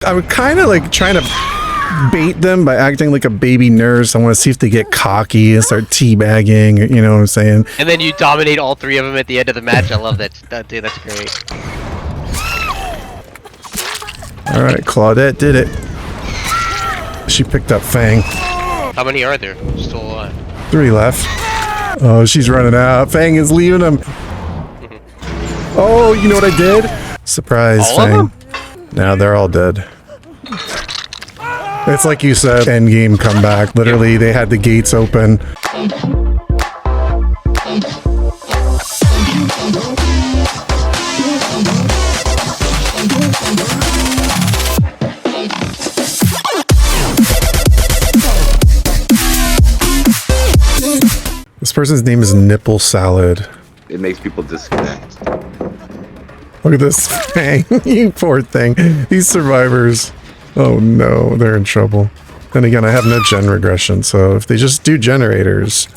I would kind of like trying to bait them by acting like a baby nurse. I want to see if they get cocky and start teabagging, you know what I'm saying? And then you dominate all three of them at the end of the match. I love that. Dude, that's great. Alright, Claudette did it. She picked up Fang. How many are there still alive? 3 left. Oh, she's running out. Fang is leaving them. Oh, you know what I did? Surprise, all Fang. of them? Now they're all dead. It's like you said, endgame comeback. Literally, they had the gates open. This person's name is Nipple Salad. It makes people disconnect. Look at this Fang. You poor thing. These survivors. Oh no, they're in trouble. Then again, I have no gen regression, so if they just do generators.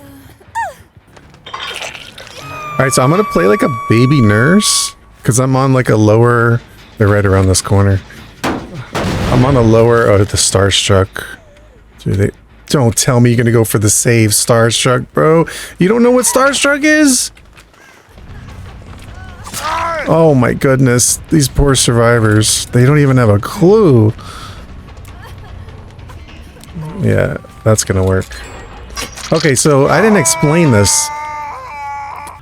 Alright, so I'm gonna play like a baby nurse, because I'm on like a lower... They're right around this corner. I'm on a lower... Oh, the Starstruck. Dude, they... Don't tell me you're gonna go for the save Starstruck, bro. You don't know what Starstruck is? Oh my goodness. These poor survivors. They don't even have a clue. Yeah, that's gonna work. Okay, so I didn't explain this.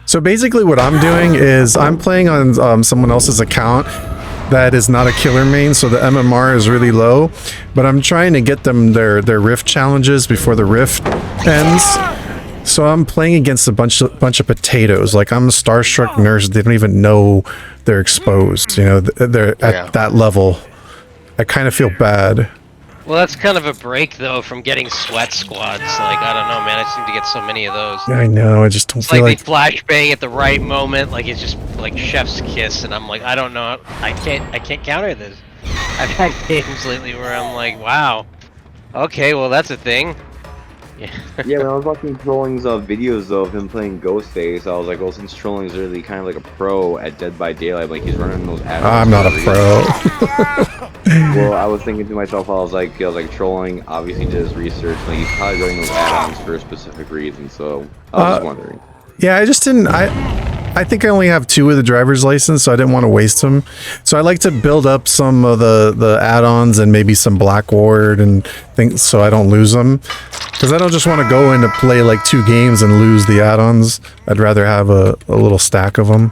So basically what I'm doing is I'm playing on someone else's account that is not a killer main, so the MMR is really low, but I'm trying to get them their rift challenges before the rift ends. So I'm playing against a bunch of potatoes. Like, I'm a Starstruck nurse. They don't even know they're exposed. You know, they're at that level. I kind of feel bad. Well, that's kind of a break, though, from getting sweat squads. Like, I don't know, man. I seem to get so many of those. I know. I just don't It's feel like they flashbang at the right moment. Like, it's just like chef's kiss, and I'm like, I don't know. I can't counter this. I've had games lately where I'm like, wow. Okay, well, that's a thing. Yeah. Yeah, when I was watching Trolling's videos of him playing Ghostface, I was like, well, since Trolling's really kind of like a pro at Dead by Daylight, like he's running those ads. I'm not a pro. Well, I was thinking to myself, I was like, Trolling obviously did his research, like he's probably running those add-ons for a specific reason, so I was just wondering. Yeah, I just didn't... I think I only have 2 with the driver's license, so I didn't want to waste them. So I like to build up some of the add-ons and maybe some Black Ward and things so I don't lose them. Because I don't just want to go in to play like 2 games and lose the add-ons. I'd rather have a little stack of them.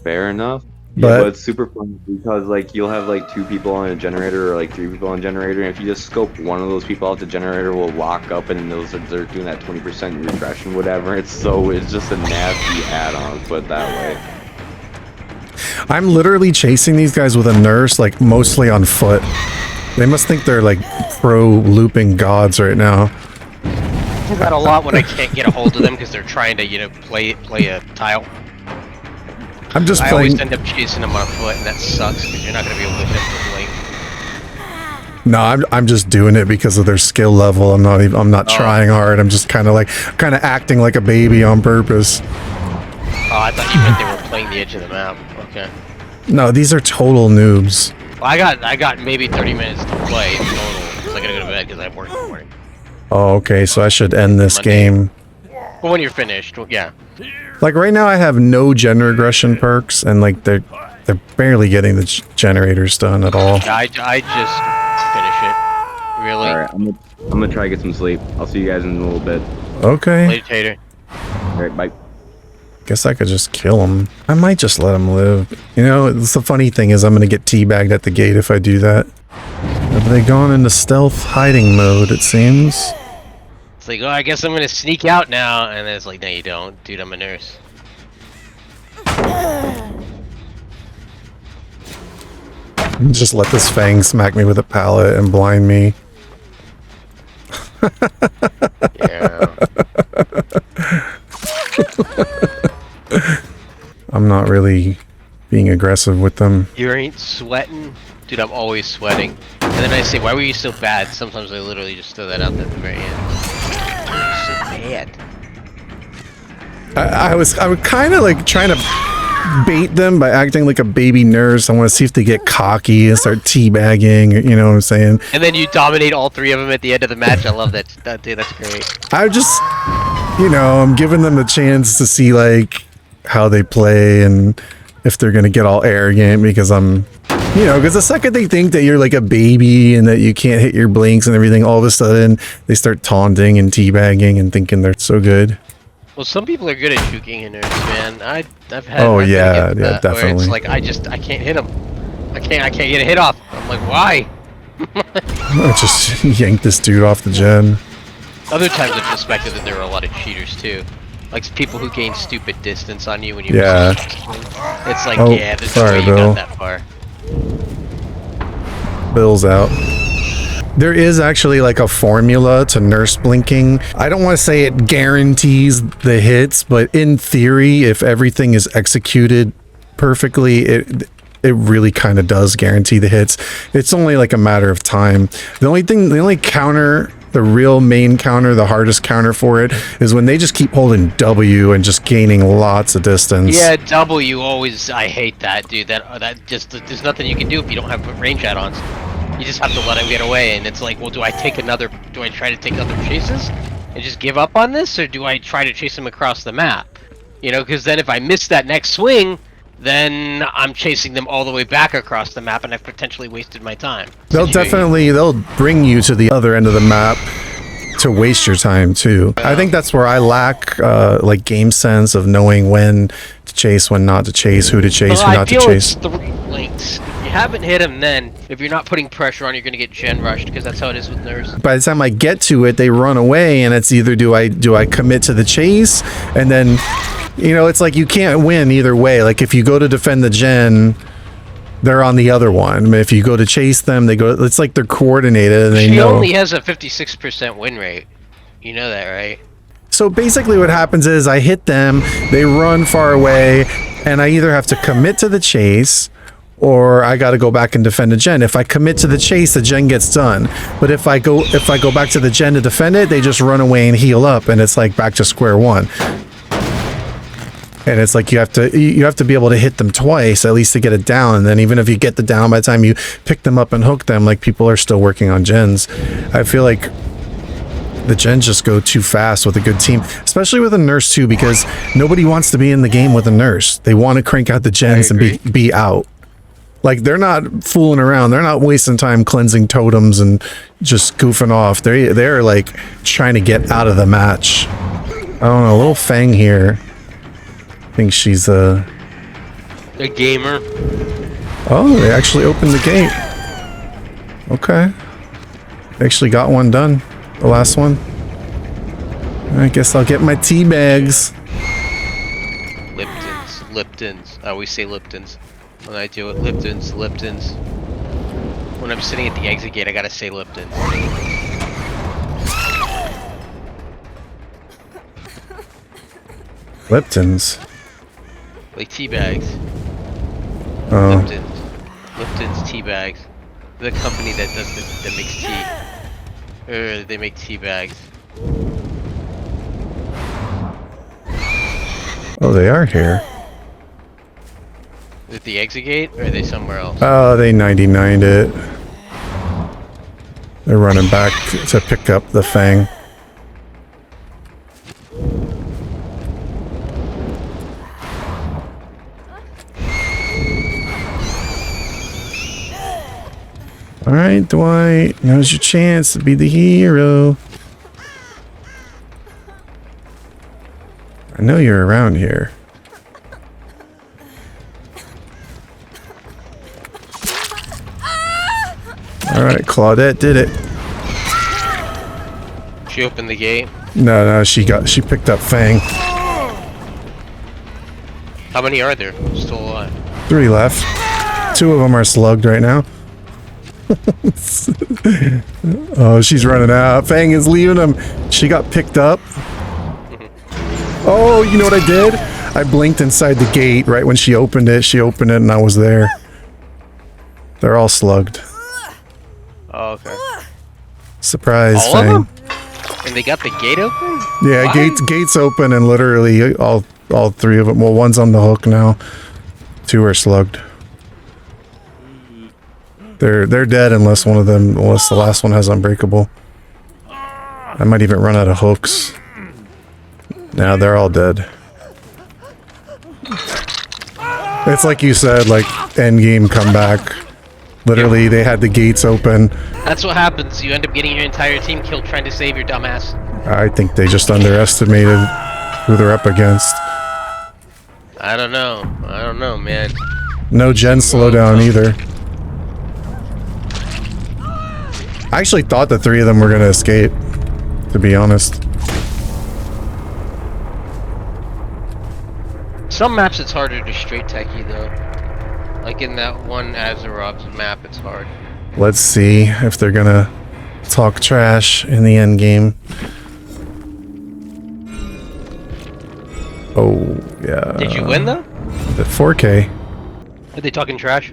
Fair enough. But it's super fun because like you'll have like 2 people on a generator or like 3 people on a generator, and if you just scope one of those people out, the generator will lock up, and they're doing that 20% refresh and whatever. It's just a nasty add-on, put it that way. I'm literally chasing these guys with a nurse, like mostly on foot. They must think they're like pro looping gods right now. I do that a lot when I can't get a hold of them because they're trying to, you know, play a tile. I'm just I playing. always end up chasing them on foot, and that sucks because you're not going to be able to hit them late. No, I'm just doing it because of their skill level. I'm not trying hard. I'm just kind of acting like a baby on purpose. Oh, I thought you meant they were playing the edge of the map. Okay. No, these are total noobs. Well, I got maybe 30 minutes to play in total, so I gotta go to bed because I have work in the morning. Oh, okay, so I should end this game. Well, when you're finished, well, yeah. Like right now I have no gen regression perks, and like they're barely getting the generators done at all. I just finish it. Really. Alright, I'm gonna try to get some sleep. I'll see you guys in a little bit. Okay. Later, Tater. Alright, bye. Guess I could just kill him. I might just let him live. You know, the funny thing is I'm gonna get teabagged at the gate if I do that. Have they gone into stealth hiding mode, it seems? It's like, oh, I guess I'm gonna sneak out now, and then it's like, no, you don't, dude. I'm a nurse. Just let this Fang smack me with a pallet and blind me. Yeah. I'm not really being aggressive with them. You ain't sweating? Dude, I'm always sweating. And then I say, why were you so bad? Sometimes I literally just throw that out there at the very end. You're so bad. I was kind of like trying to bait them by acting like a baby nurse. I want to see if they get cocky and start teabagging. You know what I'm saying? And then you dominate all 3 of them at the end of the match. I love that. Dude, that's great. I just, I'm giving them the chance to see like how they play and if they're gonna get all arrogant because I'm, because the second they think that you're like a baby and that you can't hit your blinks and everything, all of a sudden they start taunting and teabagging and thinking they're so good. Well, some people are good at juking inners, man. I've had. Oh I've yeah, been that, definitely. Where it's like I can't hit them. I can't get a hit off. I'm like, why? I just yanked this dude off the gen. Other times I've suspected that there are a lot of cheaters too. Like people who gain stupid distance on you when you. Yeah. It's like, oh, yeah, there's sorry, no way you Bill. got that far. Bill's out. There is actually like a formula to nurse blinking. I don't want to say it guarantees the hits, but in theory, if everything is executed perfectly, it really kind of does guarantee the hits. It's only like a matter of time. The only counter, the real main counter, the hardest counter for it is when they just keep holding W and just gaining lots of distance. Yeah, W always. I hate that, dude. That just there's nothing you can do if you don't have range add-ons. You just have to let him get away, and it's like, well, do I try to take other chases and just give up on this, or do I try to chase him across the map? Because then if I miss that next swing, then I'm chasing them all the way back across the map, and I've potentially wasted my time. They'll bring you to the other end of the map to waste your time too. I think that's where I lack like game sense of knowing when to chase, when not to chase, who to chase, who not to chase. It's 3 links. If you haven't hit him, then if you're not putting pressure on, you're gonna get gen rushed because that's how it is with nurse. By the time I get to it, they run away, and it's either do I commit to the chase, and then it's like you can't win either way. Like if you go to defend the gen, they're on the other one. I mean, if you go to chase them, they go. It's like they're coordinated, and they know. She only has a 56% win rate. You know that, right? So basically, what happens is I hit them, they run far away, and I either have to commit to the chase, or I got to go back and defend a gen. If I commit to the chase, the gen gets done. But if I go back to the gen to defend it, they just run away and heal up, and it's like back to square one. And it's like you have to be able to hit them twice at least to get it down. And then even if you get the down, by the time you pick them up and hook them, like people are still working on gens. I feel like the gens just go too fast with a good team, especially with a nurse too, because nobody wants to be in the game with a nurse. They want to crank out the gens and be out. Like they're not fooling around. They're not wasting time cleansing totems and just goofing off. They're like trying to get out of the match. I don't know, a little Fang here. I think she's a gamer. Oh, they actually opened the gate. Okay. They actually got one done. The last one. I guess I'll get my tea bags. Liptons. I always say Liptons. When I do it, Liptons. When I'm sitting at the exit gate, I gotta say Liptons. Liptons? Like tea bags. Oh. Lipton's tea bags. The company that makes tea. They make tea bags. Oh, they are here. Is it the exit gate, or are they somewhere else? Oh, they 99'd it. They're running back to pick up the Fang. Alright, Dwight. Now's your chance to be the hero. I know you're around here. Alright, Claudette did it. She opened the gate? No, she picked up Fang. How many are there still alive? 3 left. 2 of them are slugged right now. Oh, she's running out. Fang is leaving him. She got picked up. Oh, you know what I did? I blinked inside the gate right when she opened it. She opened it and I was there. They're all slugged. Oh, okay. Surprise, all Fang. of them? And they got the gate open? Yeah, Why? gates open and literally all 3 of them. Well, one's on the hook now. 2 are slugged. They're dead unless the last one has unbreakable. I might even run out of hooks. Now they're all dead. It's like you said, like end game comeback. Literally, they had the gates open. That's what happens. You end up getting your entire team killed trying to save your dumbass. I think they just underestimated who they're up against. I don't know, man. No gen slowdown either. I actually thought the 3 of them were gonna escape, to be honest. Some maps it's harder to straight techie though. Like in that one Azerov's map, it's hard. Let's see if they're gonna talk trash in the end game. Oh, yeah. Did you win though? At 4K. Are they talking trash?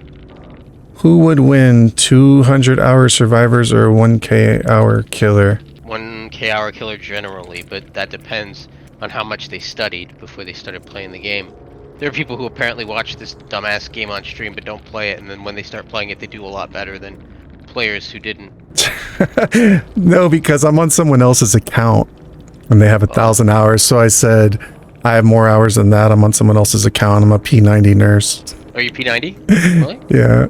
Who would win, 200-hour survivors or 1K hour killer? 1K hour killer generally, but that depends on how much they studied before they started playing the game. There are people who apparently watch this dumbass game on stream but don't play it, and then when they start playing it, they do a lot better than players who didn't. No, because I'm on someone else's account, and they have 1,000 hours, so I said, I have more hours than that. I'm on someone else's account. I'm a P90 nurse. Are you P90? Really? Yeah.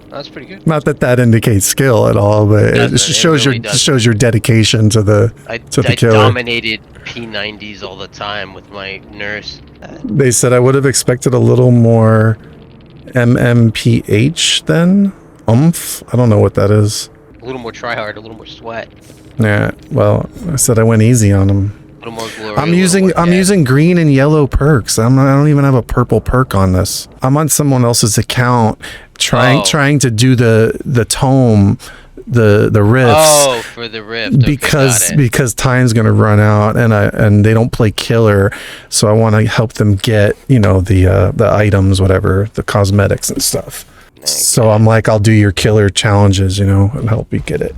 That's pretty good. Not that that indicates skill at all, but it just shows shows your dedication to the killer. I dominated P90s all the time with my nurse. They said I would have expected a little more MMPH then. I don't know what that is. A little more tryhard, a little more sweat. Yeah. Well, I said I went easy on them. A little more glory, I'm using green and yellow perks. I don't even have a purple perk on this. I'm on someone else's account trying to do the tome, the rifts. Oh, for the rift. Okay, because time's gonna run out and they don't play killer, so I want to help them get, you know, the items, whatever, the cosmetics and stuff. So I'm like, I'll do your killer challenges, you know, and help you get it.